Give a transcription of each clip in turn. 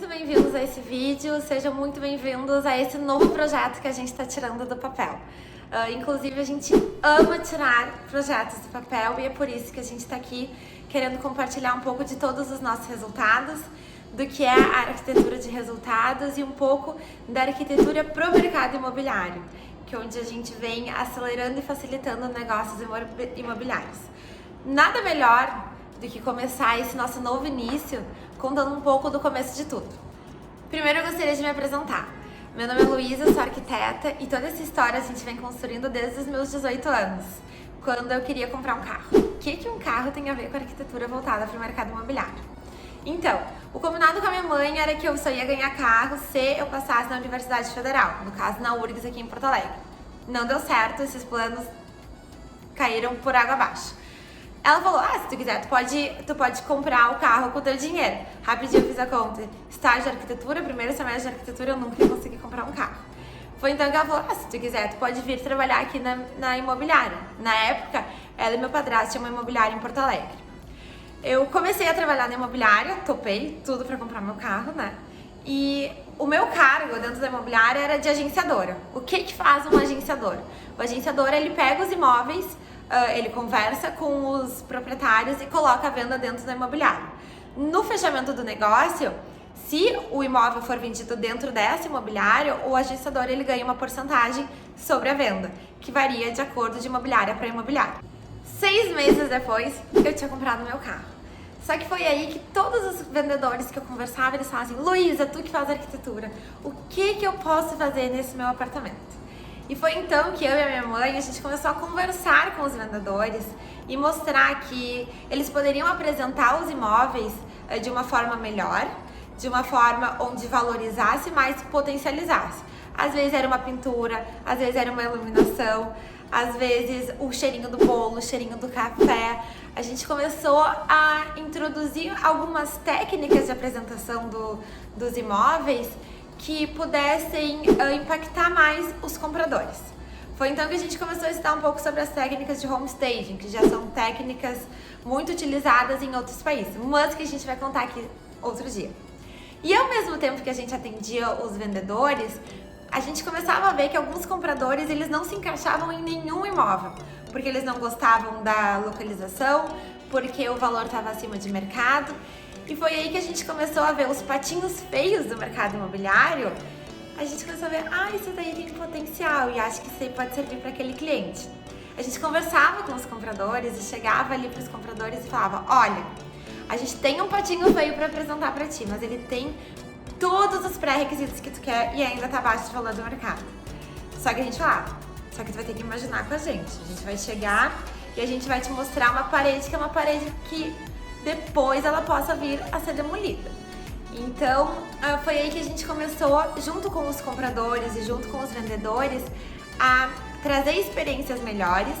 muito bem-vindos a esse vídeo, sejam muito bem-vindos a esse novo projeto que a gente está tirando do papel. Inclusive, a gente ama tirar projetos do papel e é por isso que a gente está aqui querendo compartilhar um pouco de todos os nossos resultados, do que é a arquitetura de resultados e um pouco da arquitetura para o mercado imobiliário, que é onde a gente vem acelerando e facilitando negócios imobiliários. Nada melhor do que começar esse nosso novo início contando um pouco do começo de tudo. Primeiro eu gostaria de me apresentar. Meu nome é Luísa, sou arquiteta e toda essa história a gente vem construindo desde os meus 18 anos, quando eu queria comprar um carro. O que um carro tem a ver com a arquitetura voltada para o mercado imobiliário? Então, o combinado com a minha mãe era que eu só ia ganhar carro se eu passasse na Universidade Federal, no caso na URGS aqui em Porto Alegre. Não deu certo, esses planos caíram por água abaixo. Ela falou, se tu quiser, tu pode comprar o carro com o teu dinheiro. Rapidinho eu fiz a conta. Estágio de arquitetura, primeiro semestre de arquitetura, eu nunca ia conseguir comprar um carro. Foi então que ela falou, se tu quiser, tu pode vir trabalhar aqui na imobiliária. Na época, ela e meu padrasto tinham uma imobiliária em Porto Alegre. Eu comecei a trabalhar na imobiliária, topei tudo pra comprar meu carro, né? E o meu cargo dentro da imobiliária era de agenciadora. O que faz um agenciador? O agenciador, ele pega os imóveis, ele conversa com os proprietários e coloca a venda dentro da imobiliária. No fechamento do negócio, se o imóvel for vendido dentro dessa imobiliária, o agenciador ele ganha uma porcentagem sobre a venda, que varia de acordo de imobiliária para imobiliária. 6 meses depois, eu tinha comprado meu carro. Só que foi aí que todos os vendedores que eu conversava, eles falavam assim, Luísa, tu que faz arquitetura, o que eu posso fazer nesse meu apartamento? E foi então que eu e a minha mãe, a gente começou a conversar com os vendedores e mostrar que eles poderiam apresentar os imóveis de uma forma melhor, de uma forma onde valorizasse, mas potencializasse. Às vezes era uma pintura, às vezes era uma iluminação, às vezes o cheirinho do bolo, o cheirinho do café. A gente começou a introduzir algumas técnicas de apresentação dos imóveis que pudessem impactar mais os compradores. Foi então que a gente começou a estudar um pouco sobre as técnicas de home staging, que já são técnicas muito utilizadas em outros países, mas que a gente vai contar aqui outro dia. E ao mesmo tempo que a gente atendia os vendedores, a gente começava a ver que alguns compradores eles não se encaixavam em nenhum imóvel, porque eles não gostavam da localização, porque o valor estava acima de mercado. E foi aí que a gente começou a ver os patinhos feios do mercado imobiliário. A gente começou a ver, isso daí tem potencial e acho que isso aí pode servir para aquele cliente. A gente conversava com os compradores e chegava ali para os compradores e falava, olha, a gente tem um patinho feio para apresentar para ti, mas ele tem todos os pré-requisitos que tu quer e ainda tá abaixo do valor do mercado. Só que a gente falava, só que tu vai ter que imaginar com a gente vai chegar e a gente vai te mostrar uma parede que é uma parede que depois ela possa vir a ser demolida. Então, foi aí que a gente começou, junto com os compradores e junto com os vendedores, a trazer experiências melhores,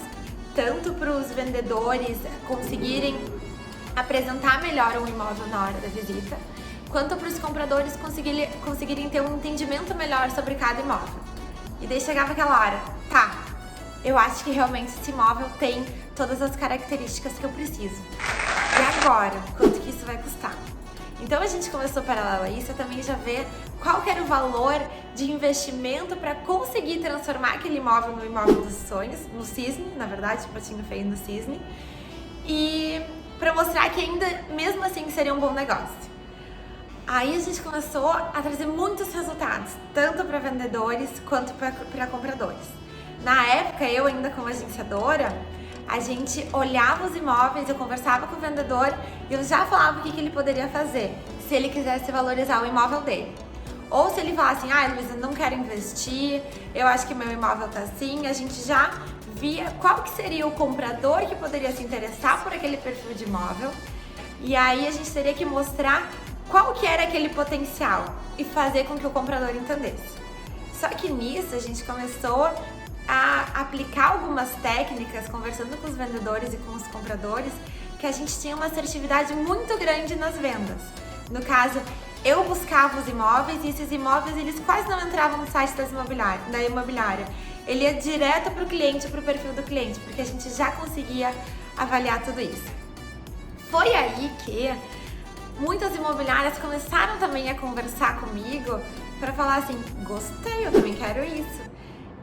tanto para os vendedores conseguirem apresentar melhor um imóvel na hora da visita, quanto para os compradores conseguirem ter um entendimento melhor sobre cada imóvel. E daí chegava aquela hora, eu acho que realmente esse imóvel tem todas as características que eu preciso. E agora, quanto que isso vai custar? Então a gente começou paralelo a isso, também já ver qual que era o valor de investimento para conseguir transformar aquele imóvel no imóvel dos sonhos, no cisne, na verdade, o patinho feio no cisne, e para mostrar que ainda, mesmo assim, seria um bom negócio. Aí a gente começou a trazer muitos resultados, tanto para vendedores quanto para compradores. Na época, eu ainda como agenciadora, a gente olhava os imóveis, eu conversava com o vendedor e eu já falava o que ele poderia fazer se ele quisesse valorizar o imóvel dele. Ou se ele falasse assim, Luísa, não quero investir, eu acho que meu imóvel tá assim, a gente já via qual que seria o comprador que poderia se interessar por aquele perfil de imóvel. E aí a gente teria que mostrar qual que era aquele potencial e fazer com que o comprador entendesse. Só que nisso a gente começou a aplicar algumas técnicas, conversando com os vendedores e com os compradores, que a gente tinha uma assertividade muito grande nas vendas. No caso, eu buscava os imóveis e esses imóveis eles quase não entravam no site da imobiliária. Ele ia direto para o cliente, para o perfil do cliente, porque a gente já conseguia avaliar tudo isso. Foi aí que muitas imobiliárias começaram também a conversar comigo para falar assim, gostei, eu também quero isso.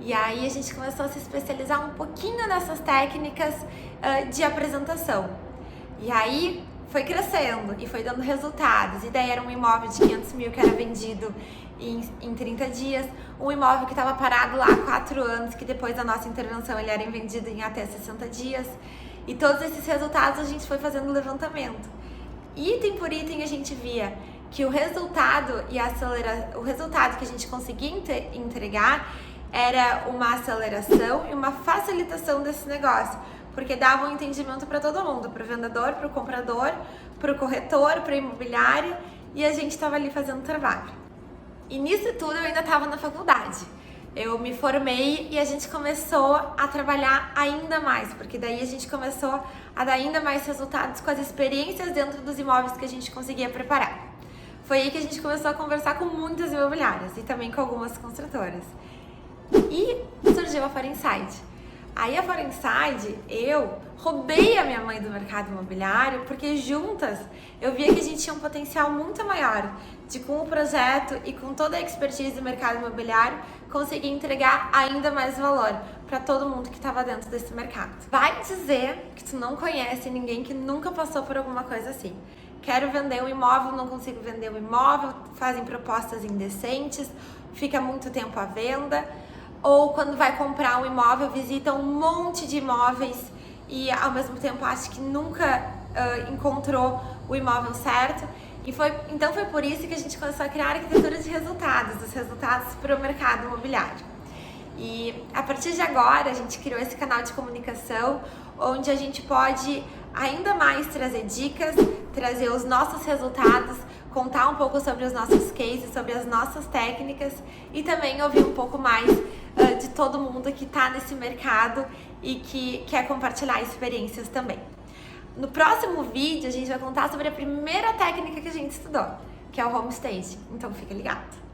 E aí a gente começou a se especializar um pouquinho nessas técnicas de apresentação. E aí foi crescendo e foi dando resultados. E daí era um imóvel de 500 mil que era vendido em 30 dias, um imóvel que estava parado lá há 4 anos, que depois da nossa intervenção ele era vendido em até 60 dias. E todos esses resultados a gente foi fazendo levantamento. Item por item a gente via que o resultado o resultado que a gente conseguia entregar era uma aceleração e uma facilitação desse negócio, porque dava um entendimento para todo mundo, para o vendedor, para o comprador, para o corretor, para o imobiliário, e a gente estava ali fazendo trabalho. E nisso tudo eu ainda estava na faculdade. Eu me formei e a gente começou a trabalhar ainda mais, porque daí a gente começou a dar ainda mais resultados com as experiências dentro dos imóveis que a gente conseguia preparar. Foi aí que a gente começou a conversar com muitas imobiliárias e também com algumas construtoras. E surgiu a Foreinside. Aí a Foreinside, eu roubei a minha mãe do mercado imobiliário, porque juntas eu via que a gente tinha um potencial muito maior de, com o projeto e com toda a expertise do mercado imobiliário, conseguir entregar ainda mais valor para todo mundo que estava dentro desse mercado. Vai dizer que tu não conhece ninguém que nunca passou por alguma coisa assim. Quero vender um imóvel, não consigo vender um imóvel, fazem propostas indecentes, fica muito tempo à venda. Ou quando vai comprar um imóvel, visita um monte de imóveis e ao mesmo tempo acha que nunca encontrou o imóvel certo. Então foi por isso que a gente começou a criar a arquitetura de resultados, os resultados para o mercado imobiliário. E a partir de agora a gente criou esse canal de comunicação onde a gente pode ainda mais trazer dicas, trazer os nossos resultados, contar um pouco sobre os nossos cases, sobre as nossas técnicas e também ouvir um pouco mais de todo mundo que está nesse mercado e que quer compartilhar experiências também. No próximo vídeo a gente vai contar sobre a primeira técnica que a gente estudou, que é o home staging. Então fica ligado!